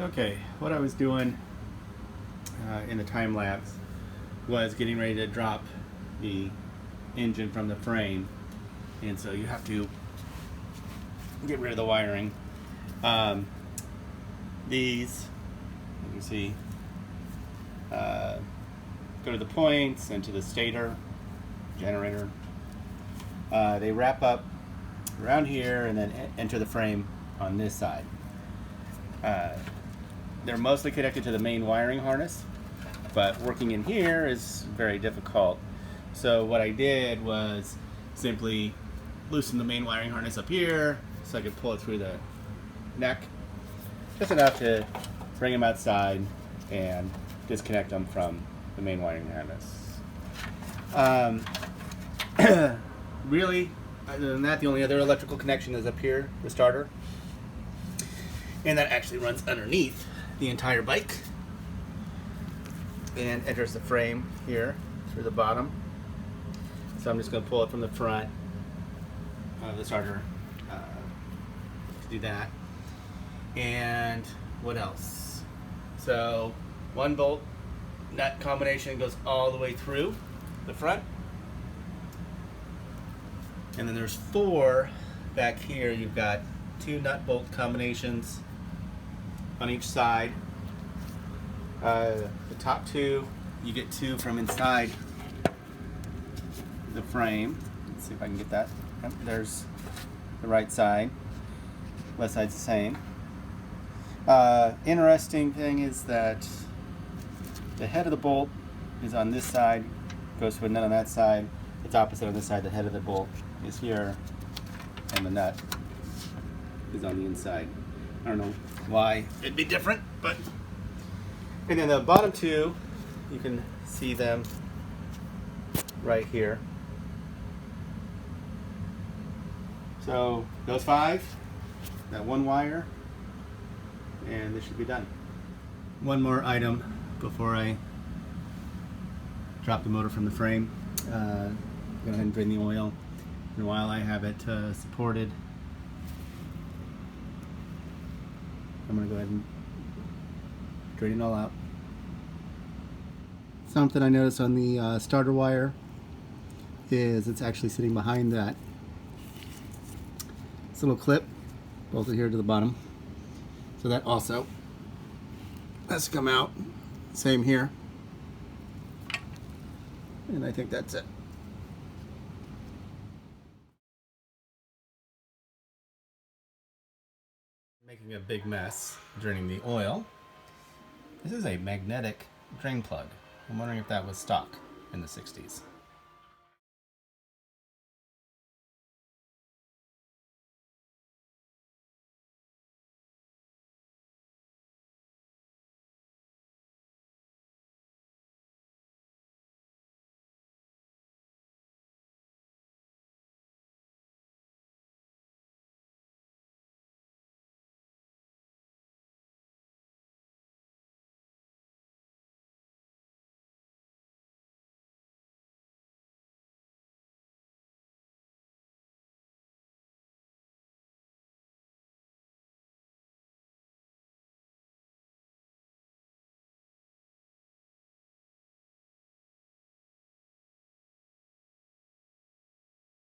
Okay, what I was doing in the time lapse was getting ready to drop the engine from the frame, and so you have to get rid of the wiring. These, you can see, go to the points and to the stator generator. They wrap up around here and then enter the frame on this side. They're mostly connected to the main wiring harness, but working in here is very difficult. So what I did was simply loosen the main wiring harness up here so I could pull it through the neck, just enough to bring them outside and disconnect them from the main wiring harness. Really, other than that, the only other electrical connection is up here, the starter, and that actually runs underneath the entire bike and enters the frame here through the bottom. So I'm just going to pull it from the front of the starter to do that. And what else? So 1 bolt nut combination goes all the way through the front, and then there's 4 back here. You've got 2 nut bolt combinations on each side. The top 2, you get 2 from inside the frame. Let's see if I can get that. Yep, there's the right side. Left side's the same. Interesting thing is that the head of the bolt is on this side, goes to a nut on that side. It's opposite on this side. The head of the bolt is here, and the nut is on the inside. I don't know why it'd be different, but. And then the bottom 2, you can see them right here. So those 5, that 1 wire, and this should be done. One more item before I drop the motor from the frame. Go ahead and drain the oil. And while I have it supported, I'm going to go ahead and drain it all out. Something I noticed on the starter wire is it's actually sitting behind that. This little clip bolted here to the bottom. So that also has to come out. Same here. And I think that's it. Making a big mess draining the oil. This is a magnetic drain plug. I'm wondering if that was stock in the 60s.